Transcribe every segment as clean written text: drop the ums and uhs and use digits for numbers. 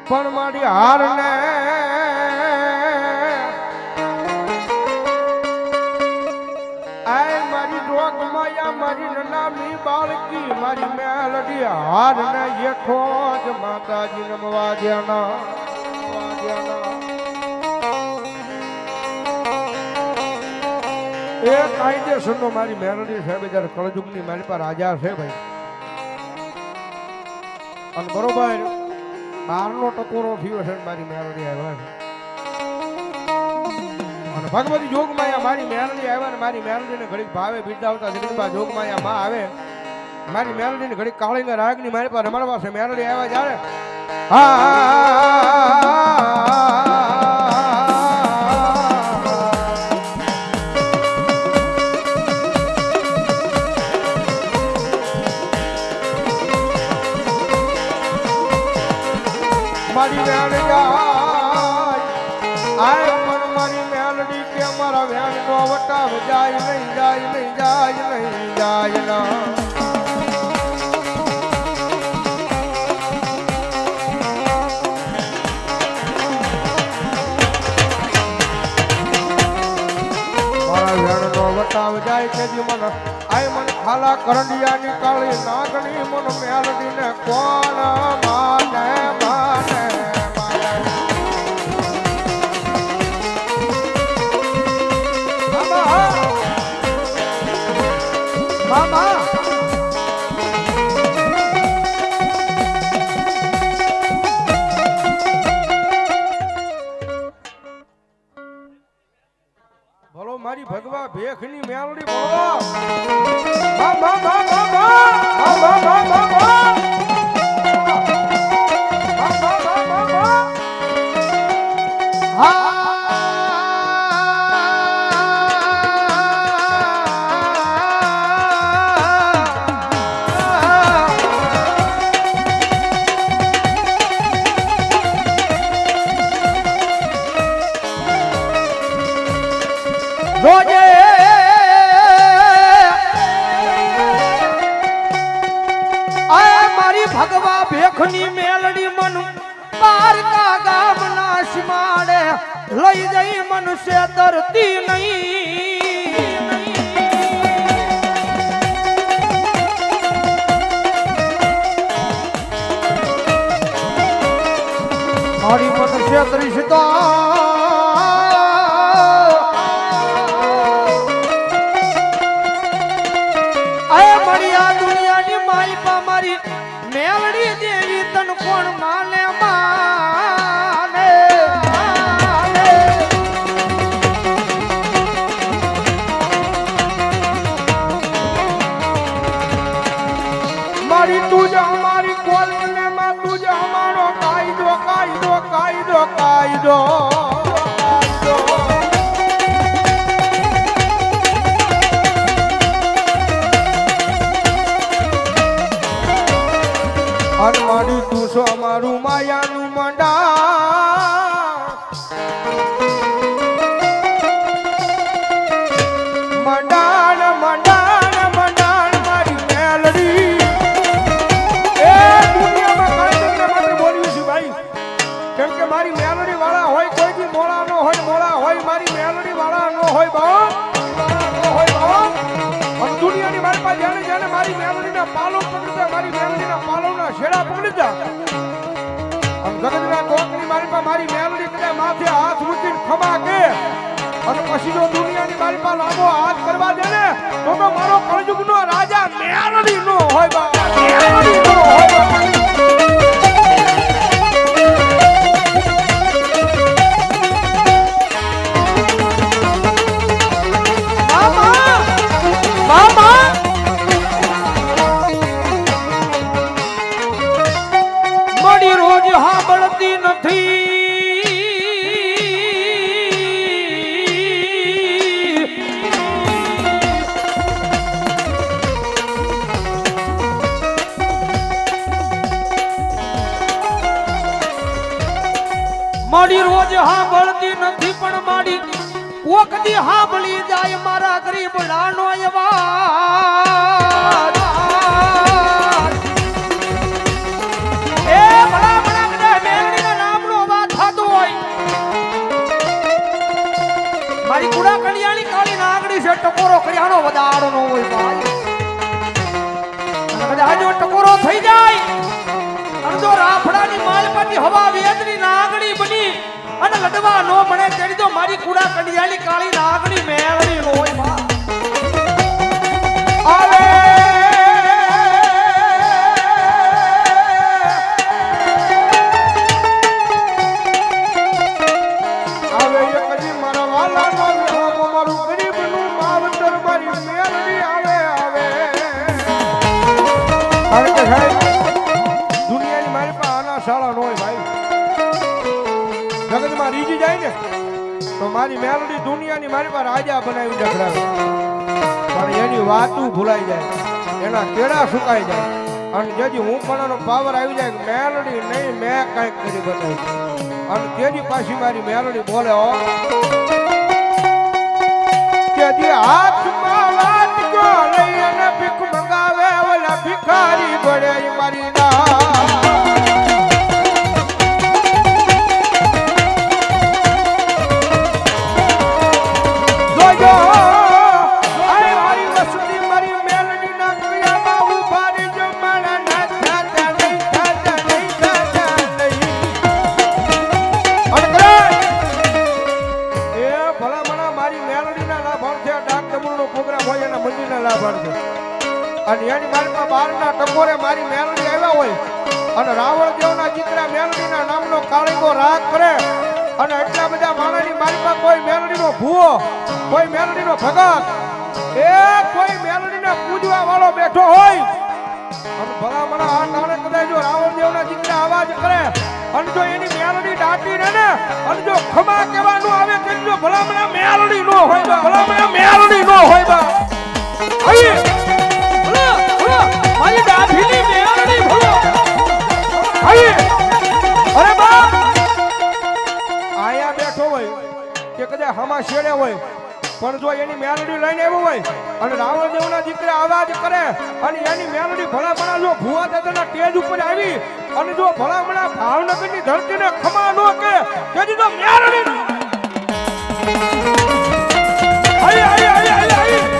પણ મારી હાર ને આય મારી રોગ માયા મારી નનામી બાળકી મારી મેલડી હાર ને એઠો જ માતાજી નમવા દેના એ કાયદેસરનો મારી મેલડી સાહેબ જયારે કળજુગની મારી પાસે રાજા છે ભાઈ અને બરોબર 12નો ટકોરો થયો છે મારી મેલડી આવ્યા છે અને ભગવતી જોગમાયા મારી મેલડી આવ્યા ને મારી મેલડીને ઘડીક ભાવે બિરદાવતા જગદંબા જોગમાયા માં આવે મારી મેલડીને ઘડીક કાળીના રાગની મારી પાસે રમણવા છે મેલડી આવ્યા જ્યારે મારી મેલડી આય પણ મારી મેલડી કે અમારા વ્યાન નો વટાવ જાય નહીં જાય નહીં જાય નહીં જાય ના મારા વ્યાન નો વટાવ જાય કે મન આય મન ખાલા કરંડિયાની કાળી નાગણી મન મેલડી ને કોણ માને માને મામા બોલો મારી ભગવા ભેખની મેલડી બોલો મામા મામા મામા મામા રોજે આય મારી ભગવા ભેખની મેલડી મન પારકા ગામના સીમાડે લઈ જઈ મનુષ્ય ધરતી નહીં મારી મનુષ્ય દૃષ્ટા મેલડી દેવી તન કોણ માને માને મારી તું જ અમારી કોલને માં તું જ અમારો કાયદો કાયદો કાયદો કાયદો અનવાડી તું છો અમારું માયાનું મંડા મંડાણ મંડાણ મંડાણ મારી મેલડી એ દુનિયામાં કઈ માટે બોલ્યું છું ભાઈ કેમ કે મારી મેલડી વાળા હોય કોઈ બી મોળા નો હોય મોળા હોય મારી મેલડી વાળા નો હોય બાપ દુનિયાની મારી પાસે જાણે જાણે મારી મેલડીના પાલો પકડી મારી મેલડીના પાલોના છેડા પકડી જા ગગનના કોકની મારી પાસે મારી મેલડી કદાચ માથે હાથ મૂકીને ખમા કે અને પછી જો દુનિયાની મારી પાસે લાંબો હાથ કરવા દે ને તો મારો કળયુગનો રાજા મેલડી નો હોય બા મેલડી નો હોય બા મારી રોજ સાંભળતી નથી પણ મારી કોકદી સાંભળી જાય મારા ગરીબ લાનો અવાજ એ બડા બડા બધા મેલડીના વદાડો નો હોય ભાઈ કદાચ જો ટકોરો થઈ જાય અને જો રાફડાની માલપાટી હવા વેદની નાગણી બની અને લડવા નો મળે તેડી તો મારી કુડા કડિયાલી કાળી નાગણી મેળવી હોય માં આવે આવે કદી મારા વાલા નો મારું ગરીબનું માવતર મારી મેલડી આવે આવે કારણ કે સાહેબ દુનિયાની મારી પાસે આના શાળા ન હોય ભાઈ જગતમાં રીજી જાય ને તો મારી મેલડી દુનિયાની મારી પાસે રાજા બનાવી ડખડાવે પણ એની વાતું ભૂલાઈ જાય એના કેળા સુકાઈ જાય અને જેથી હું પણ એનો પાવર આવી જાય મેલડી નહીં મેં કાંઈક કરી બતાવ્યું અને તેની પાછી મારી મેલડી બોલે હો કે જે હાથમાં વાટકો લઈ અને ભીખ મંગાવે ઓલા ભિખારી પડે મારી ના અને એની મારી બારના ટકોરે મારી મેલડી આવ્યા હોય અને રાવણ દેવના દીકરા મેલડીના નામનો કાળીગો રાગ કરે અને એટલા બધા માણસની મારી પાસે કોઈ મેલડીનો ભૂવો કોઈ મેલડીનો ભગત એ કોઈ મેલડીને પૂજવા વાળો બેઠો હોય અને ભલામણા આ નાણે કદાચ જો રાવણ દેવના દીકરા અવાજ કરે અને જો એની મેલડી દાટી ને અને જો ખમા કહેવાનું આવે તો જો ભલામણા મેલડી નો હોય ભલામણા મેલડી નો હોય બા અહીં મારી ડાભીની મેળણી ભલો અહીં અરે બાપ આયા બેઠો હોય કે કદાચ હમા શેડે હોય પણ જો એની મેલડી લઈને આવ્યો હોય અને રાવણ દેવના દીકરા અવાજ કરે અને એની મેલડી ભલામણા જો ભુવા દાદાના સ્ટેજ ઉપર આવી અને જો ભલામણા ભાવનગરની ધરતીને ખમા નો કે તેથી તો મેલડી અહીં અહીં અહીં અહીં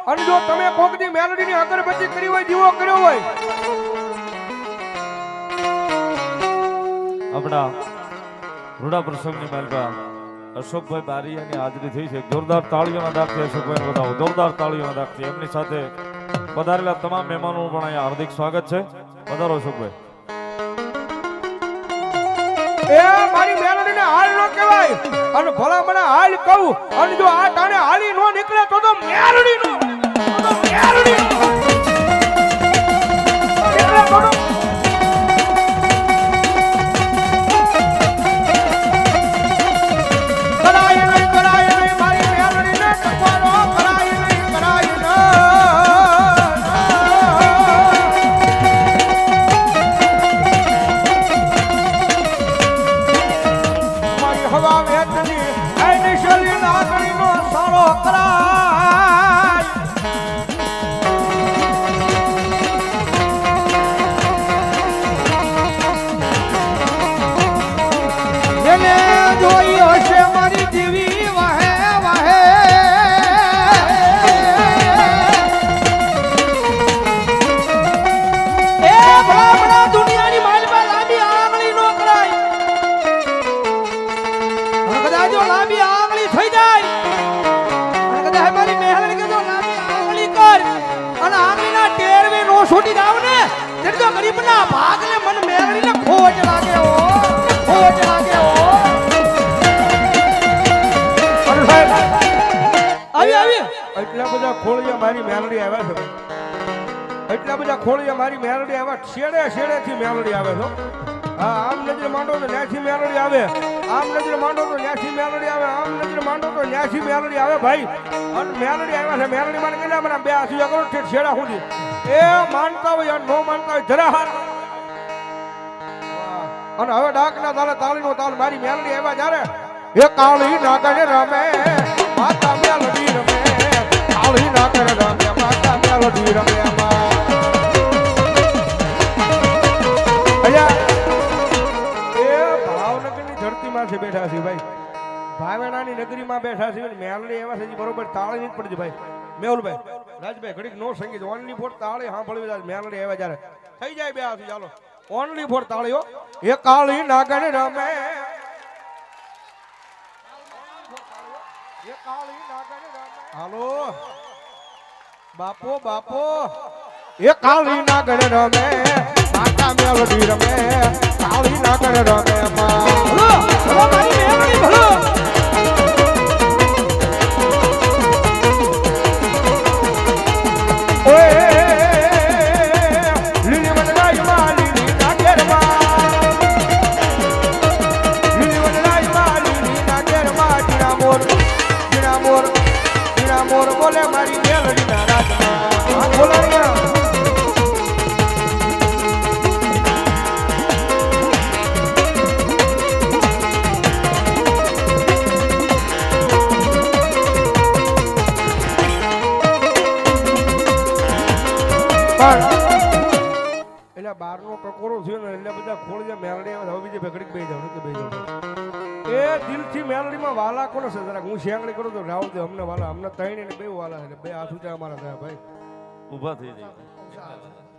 અને જો તમે કોકની મેલડીની અગરબત્તી કરી હોય દીવો કર્યો હોય આપણા રૂડા પ્રસંગની માલપા અશોકભાઈ બારીયાની હાજરી થઈ છે જોરદાર તાળીઓના દાખથી અશોકભાઈને બતાવો જોરદાર તાળીઓના દાખથી એમની સાથે પધારેલા તમામ મહેમાનોનું પણ અહીંયા હાર્દિક સ્વાગત છે પધારો અશોકભાઈ એ મારી મેલડીને હાલ નો કહેવાય અને ભલા મને હાલ કહું અને જો આ ટાણે હાલી નો નીકળે તો મેલડી નો મેલડી છોટી જાવ ને તેર તો ગરીબના ભાગલે મન મેળવીને ખોટ લાગે હો ખોટ લાગે હો અરે સાહેબ આવી એટલા બધા ખોળિયા મારી મેલડી આવ્યા છે એટલા બધા ખોળિયા મારી મેલડી આવે છેડે છેડેથી મેલડી આવે છો હા આમ નજર માંડો તો ન્યાથી મેલડી આવે આમ નજર માંડો તો ન્યાથી મેલડી આવે આમ નજર માંડો તો ન્યાથી મેલડી આવે ભાઈ અને મેલડી આવ્યા છે મેલડી માં કેટલા મને બે આસુયા કરો ઠેઠ છેડા સુધી એ માનતા હોય અને નો માનતા હોય જરા હાર અને હવે ડાકના તાલે તાળીનો તાલ મારી મેલડી આવ્યા જ્યારે એ કાળી નાગણ રમે માતા મેલડી રમે કાળી નાગણ રમે માતા મેલડી રમે ભાવનગરની ધરતીમાં છે બેઠા છે ભાઈ ભાવેણાની નગરીમાં બેઠા છે મેલડી એવા છે બરોબર તાળી નહીં પડતી ભાઈ મેહુલભાઈ રાજભાઈ ઘડીક નો સંગીત ઓનલી ફોર તાળી સાંભળવી જાય મેલડી એવા જ્યારે થઈ જાય બે હાથી ચાલો ઓનલી ફોર તાળીઓ એ કાળી નાગણ રમે એ કાળી નાગણ રમે હાલો બાપો બાપો એ કાળી નાગણ રમે માતા મેલડી રમે કાળી નાગણ રમે ભલો ભલો મારી મેલડી ભલો ઓય લીલી વનરાઈ માં લીલી નાગેર માં લીલી વનરાઈ માં લીલી નાગેર માં જીણા મોર બોલે મારી મેલડી ના રાતમાં બોલાયા એટલે બારનો ટકોરો થયો ને એટલે બધા ખોળિયા મેલડી આવે હવે બીજે ભેગડી બે જાવ કે બે જાવ એ દિલથી મેલડીમાં વાલા કોણ છે જરાક હું શેંગડી કરું તો રાવ દે અમને વાલા અમને ત્રણ ને બે વાલા છે બે હાથ ઊંચા અમારા થયા ભાઈ ઊભા થઈ જાય